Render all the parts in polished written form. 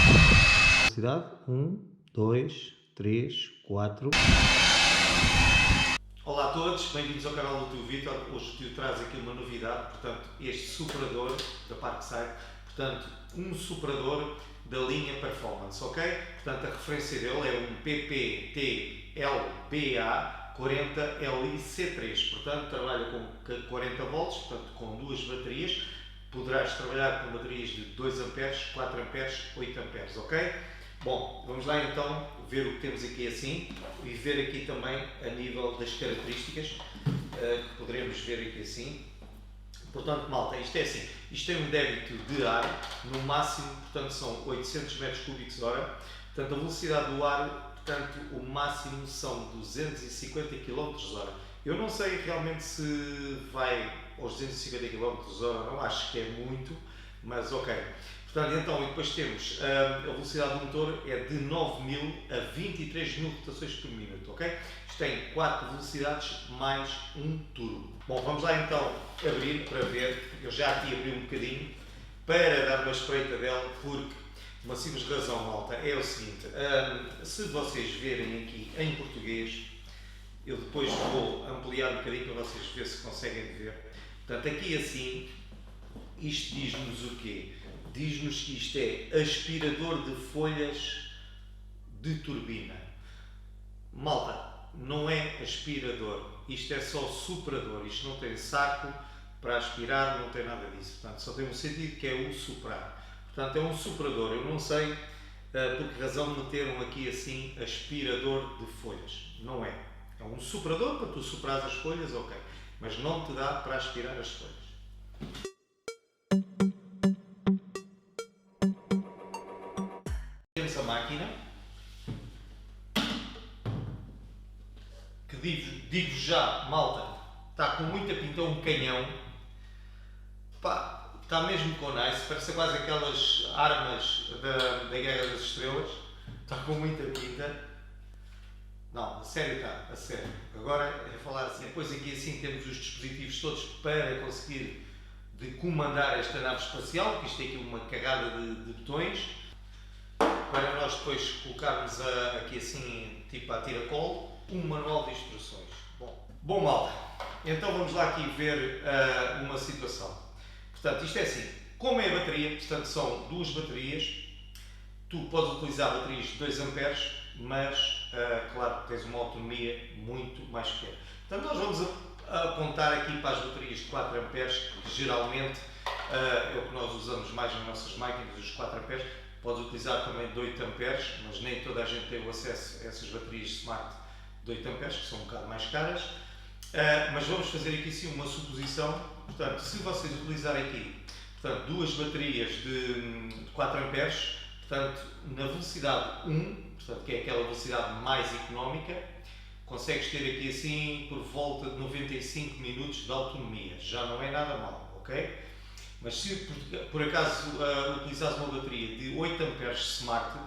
Velocidade, 2, 3, 4. Olá a todos, bem-vindos ao canal do Tio Vitor. Hoje o Tio traz aqui uma novidade, portanto, este superador da Parkside, portanto, um superador da linha Performance, ok? Portanto, a referência dele é um PPT-LBA 40LIC3, portanto, trabalha com 40 volts, portanto, com duas baterias. Poderás trabalhar com baterias de 2 amperes, 4 amperes, 8 amperes, ok? Bom, vamos lá então ver o que temos aqui assim e ver aqui também a nível das características que poderemos ver aqui assim. Portanto, malta, isto é assim, isto tem um débito de ar, no máximo, portanto, são 800 metros cúbicos hora, portanto, a velocidade do ar, portanto, o máximo são 250 km hora. Eu não sei realmente se vai aos 250 km hora, não acho que é muito, mas ok. Portanto, então, e depois temos a velocidade do motor é de 9.000 a 23.000 rotações por minuto, ok? Isto tem 4 velocidades mais um turbo. Bom, vamos lá então abrir para ver. Eu já aqui abri um bocadinho para dar uma espreita dela, porque uma simples razão, malta, é o seguinte, se vocês verem aqui em português, eu depois vou ampliar um bocadinho para vocês verem se conseguem ver. Portanto, aqui assim, isto diz-nos o quê? Diz-nos que isto é aspirador de folhas de turbina. Malta, não é aspirador, isto é só superador, isto não tem saco para aspirar, não tem nada disso. Portanto, só tem um sentido que é o superar. Portanto, é um superador. Eu não sei por que razão meteram aqui assim aspirador de folhas. Não é. É um superador para tu superares as folhas, ok. Mas não te dá para aspirar as folhas. Temos a máquina, que digo já, malta, está com muita pinta, um canhão, pá, está mesmo com nice, parece quase aquelas armas da Guerra das Estrelas, está com muita pinta. Não, a sério está, a sério. Agora é falar assim, depois aqui assim temos os dispositivos todos para conseguir de comandar esta nave espacial, porque isto tem aqui uma carrada de botões, para nós depois colocarmos aqui assim, tipo a tiracolo, um manual de instruções. Bom malta, então vamos lá aqui ver uma situação. Portanto, isto é assim, como é a bateria, portanto são duas baterias, tu podes utilizar baterias de 2 amperes, mas claro que tens uma autonomia muito mais pequena. Portanto, nós vamos apontar aqui para as baterias de 4 amperes, que geralmente é o que nós usamos mais nas nossas máquinas, os 4 amperes. Podes utilizar também de 8 amperes, mas nem toda a gente tem o acesso a essas baterias smart de 8 amperes, que são um bocado mais caras. Mas vamos fazer aqui sim uma suposição. Portanto, se vocês utilizarem aqui duas baterias de 4 amperes, portanto, na velocidade 1, portanto, que é aquela velocidade mais económica, consegues ter aqui assim por volta de 95 minutos de autonomia. Já não é nada mal, ok? Mas se por acaso utilizares uma bateria de 8 amperes smart,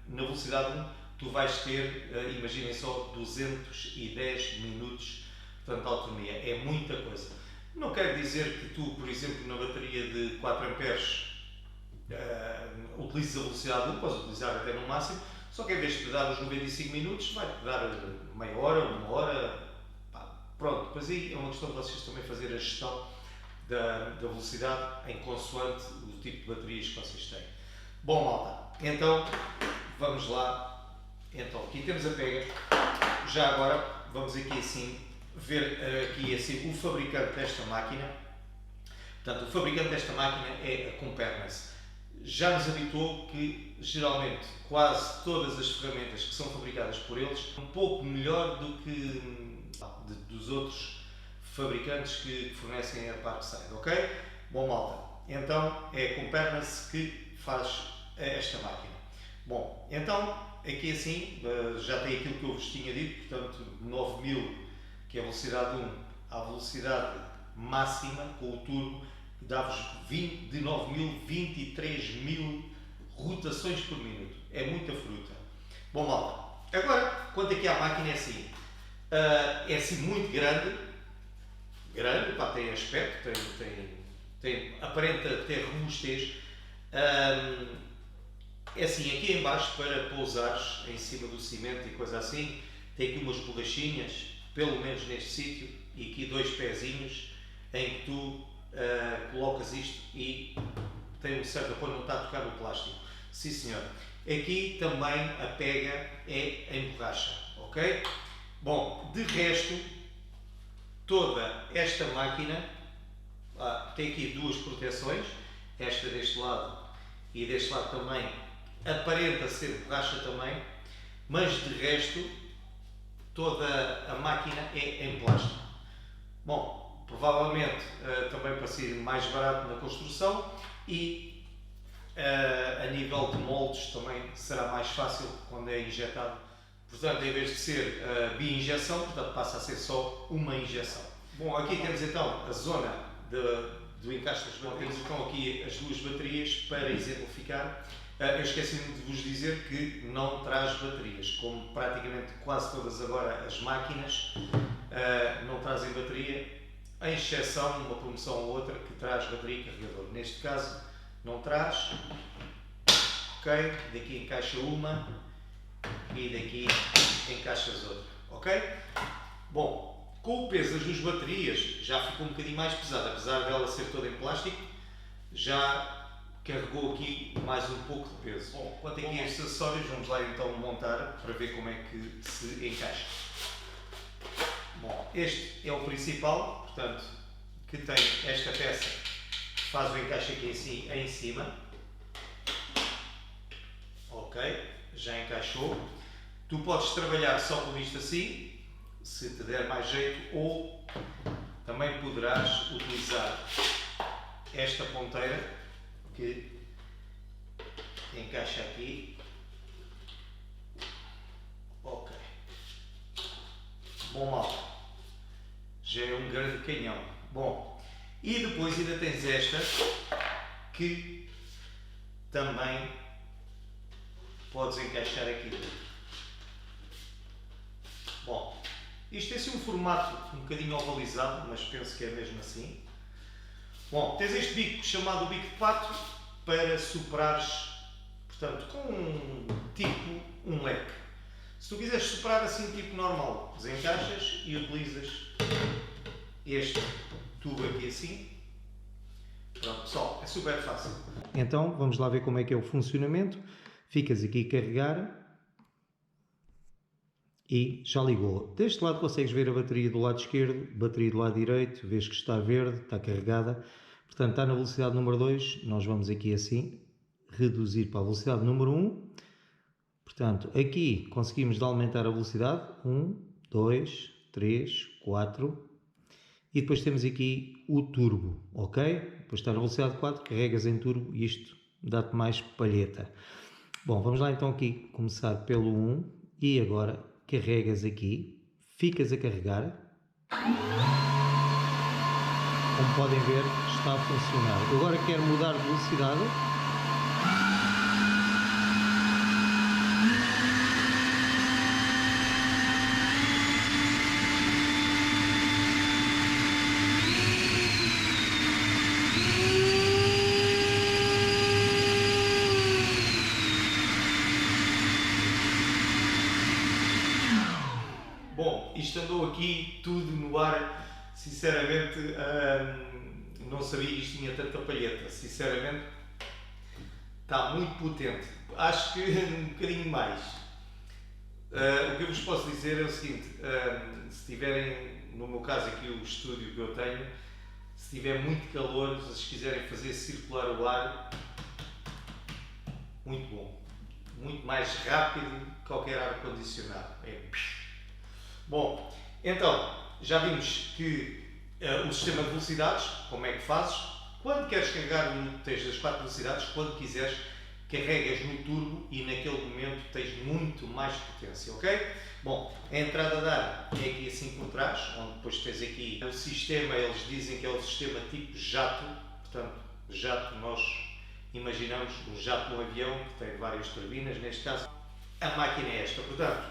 na velocidade 1, tu vais ter, imaginem só, 210 minutos de autonomia. É muita coisa. Não quer dizer que tu, por exemplo, na bateria de 4 amperes, utilizes a velocidade 1, podes utilizar até no máximo, só que em vez de te dar os 95 minutos, vai-te dar meia hora, uma hora, pronto. Depois aí é uma questão de vocês também fazer a gestão da velocidade em consoante o tipo de baterias que vocês têm. Bom malta, então vamos lá. Então aqui temos a pega. Já agora vamos aqui assim ver aqui assim o fabricante desta máquina. Portanto, o fabricante desta máquina é a Comperness. Já nos habituou que geralmente quase todas as ferramentas que são fabricadas por eles são um pouco melhor do que dos outros fabricantes que fornecem a Parkside, ok? Bom malta, então é a Comperness que faz esta máquina. Bom, então aqui assim já tem aquilo que eu vos tinha dito, portanto 9.000, que é a velocidade 1, à velocidade máxima com o turbo, dá-vos de 9.000, 23.000 rotações por minuto. É muita fruta. Bom malta, agora quanto aqui à máquina é assim muito grande, pá, tem aspecto, aparenta ter robustez, É assim, aqui em baixo, para pousares em cima do cimento e coisa assim, tem aqui umas borrachinhas, pelo menos neste sítio, e aqui 2 pezinhos em que tu colocas isto e tem um certo apoio, não está a tocar no plástico. Sim senhor. Aqui também a pega é em borracha, ok? Bom, de resto, toda esta máquina tem aqui 2 proteções, esta deste lado e deste lado também, aparenta ser borracha também, mas de resto toda a máquina é em plástico. Bom, provavelmente também para ser mais barato na construção e a nível de moldes também será mais fácil quando é injetado. Portanto, em vez de ser bi-injeção, portanto passa a ser só uma injeção. Bom, aqui temos então a zona do encaixe das baterias. Temos então aqui as 2 baterias para exemplificar. Eu esqueci-me de vos dizer que não traz baterias, como praticamente quase todas agora as máquinas não trazem bateria, em exceção uma promoção ou outra que traz bateria e carregador. Neste caso não traz. Ok, daqui encaixa uma e daqui encaixas outra. Ok? Bom, com o peso das 2 baterias já ficou um bocadinho mais pesado, apesar dela ser toda em plástico, já carregou aqui mais um pouco de peso. Bom, quanto aqui a estes acessórios, vamos lá então montar para ver como é que se encaixa. Bom, este é o principal, portanto, que tem esta peça que faz o encaixe aqui em cima. Ok, já encaixou. Tu podes trabalhar só com isto assim, se te der mais jeito, ou também poderás utilizar esta ponteira que encaixa aqui. Ok. Bom, malta, já é um grande canhão. Bom, e depois ainda tens esta que também podes encaixar aqui dentro. Bom, isto tem assim um formato um bocadinho ovalizado, mas penso que é mesmo assim. Bom, tens este bico chamado bico de pato para superares, portanto, com tipo um leque. Se tu quiseres superar assim tipo normal, desencaixas e utilizas este tubo aqui assim. Pronto, pessoal, é super fácil. Então, vamos lá ver como é que é o funcionamento. Ficas aqui a carregar e já ligou. Deste lado consegues ver a bateria do lado esquerdo, bateria do lado direito, vês que está verde, está carregada. Portanto, está na velocidade número 2, nós vamos aqui assim, reduzir para a velocidade número 1. Portanto, aqui conseguimos aumentar a velocidade, 1, 2, 3, 4. E depois temos aqui o turbo, ok? Depois está na velocidade 4, carregas em turbo e isto dá-te mais palheta. Bom, vamos lá então aqui começar pelo 1 e agora carregas aqui, ficas a carregar. Como podem ver, está a funcionar. Eu agora quero mudar de velocidade. Bom, isto andou aqui tudo no ar. Sinceramente, não sabia que isto tinha tanta palheta. Sinceramente, está muito potente. Acho que um bocadinho mais. O que eu vos posso dizer é o seguinte: se tiverem, no meu caso aqui o estúdio que eu tenho, se tiver muito calor, se quiserem fazer circular o ar, muito bom. Muito mais rápido que qualquer ar-condicionado. Bom, então, já vimos que o sistema de velocidades, como é que fazes? Quando queres carregar, tens as 4 velocidades, quando quiseres, carregas no turbo e naquele momento tens muito mais potência, ok? Bom, a entrada de ar é aqui assim por trás, onde depois tens aqui o sistema, eles dizem que é o sistema tipo jato, portanto, jato nós imaginamos um jato de um avião que tem várias turbinas, neste caso a máquina é esta, portanto,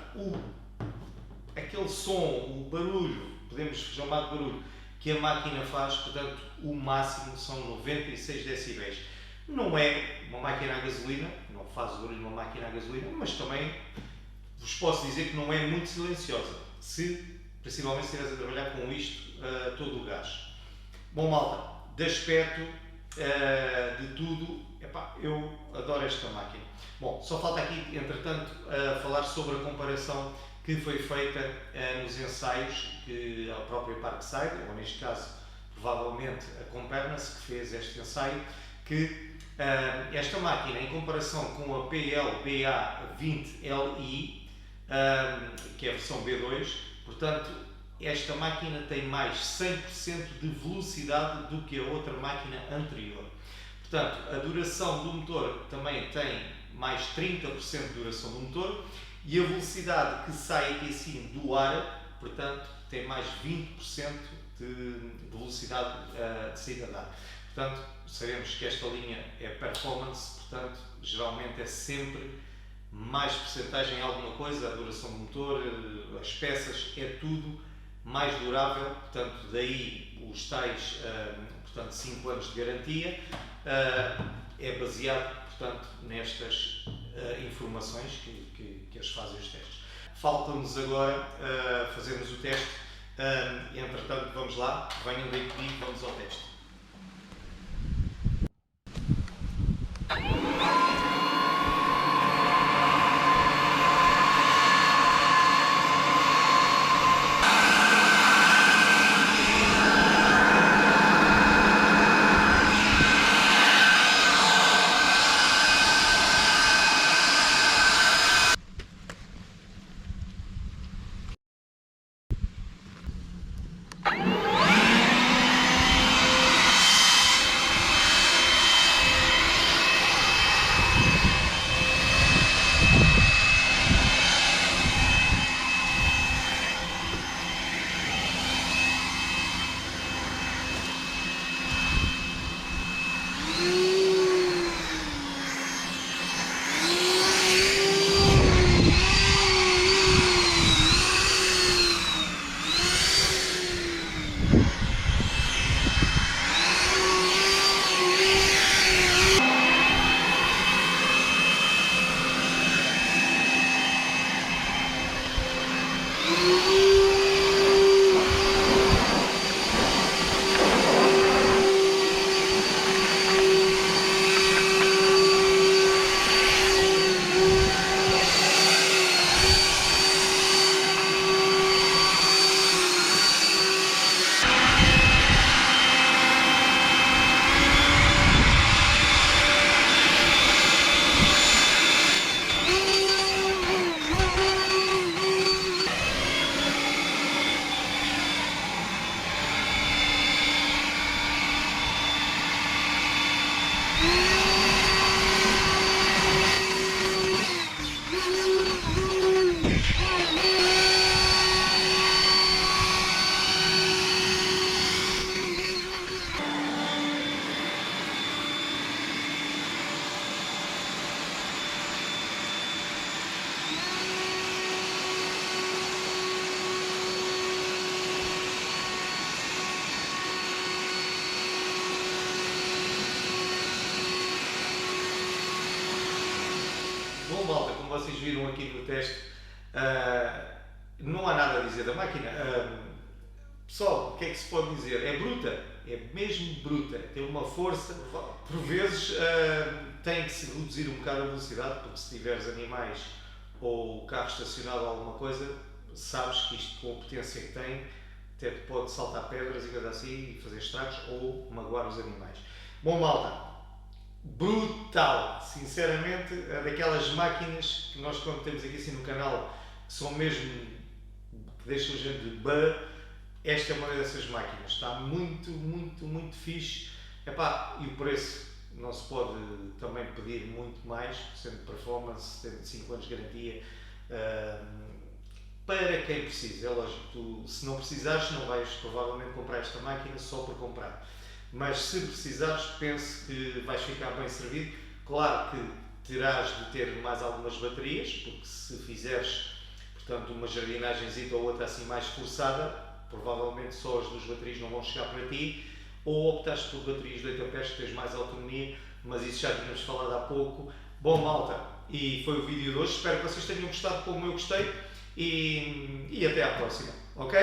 aquele som, o barulho, podemos chamar de barulho, que a máquina faz, portanto, o máximo são 96 decibéis. Não é uma máquina a gasolina, não faz o barulho de uma máquina a gasolina, mas também vos posso dizer que não é muito silenciosa, se principalmente se estiveres a trabalhar com isto todo o gás. Bom, malta, de aspecto, de tudo, epá, eu adoro esta máquina. Bom, só falta aqui, entretanto, falar sobre a comparação que foi feita nos ensaios que a própria Parkside, ou neste caso, provavelmente a Compernance, que fez este ensaio, que esta máquina, em comparação com a PLBA20Li, que é a versão B2, portanto, esta máquina tem mais 100% de velocidade do que a outra máquina anterior. Portanto, a duração do motor também tem mais 30% de duração do motor e a velocidade que sai aqui assim do ar, portanto, tem mais 20% de velocidade de saída de ar. Portanto, sabemos que esta linha é performance, portanto, geralmente é sempre mais percentagem em alguma coisa, a duração do motor, as peças, é tudo mais durável, portanto, daí os tais, portanto, 5 anos de garantia, é baseado, portanto, nestas informações que eles fazem os testes. Falta-nos agora fazermos o teste, entretanto, vamos lá, venham daí comigo, vamos ao teste. Bom, malta, como vocês viram aqui no teste, não há nada a dizer da máquina. Pessoal, o que é que se pode dizer? É bruta, é mesmo bruta, tem uma força, por vezes tem que se reduzir um bocado a velocidade, porque se tiveres animais ou o carro estacionado ou alguma coisa, sabes que isto com a potência que tem, até te pode saltar pedras e coisa assim e fazer estragos ou magoar os animais. Bom, malta, brutal, sinceramente, é daquelas máquinas que nós quando temos aqui assim no canal, que são mesmo, que deixam a gente de bã. Esta é uma dessas máquinas, está muito, muito, muito fixe. Epá, e o preço não se pode também pedir muito mais, sendo performance, tendo 5 anos de garantia, para quem precisa. É lógico, tu, se não precisares, não vais provavelmente comprar esta máquina só por comprar. Mas se precisares, penso que vais ficar bem servido. Claro que terás de ter mais algumas baterias, porque se fizeres, portanto, uma jardinagem ou outra assim mais forçada, provavelmente só as duas baterias não vão chegar para ti, ou optaste por baterias de 8 amperes que tens mais autonomia, mas isso já tínhamos falado há pouco. Bom, malta, e foi o vídeo de hoje. Espero que vocês tenham gostado como eu gostei e até à próxima, ok?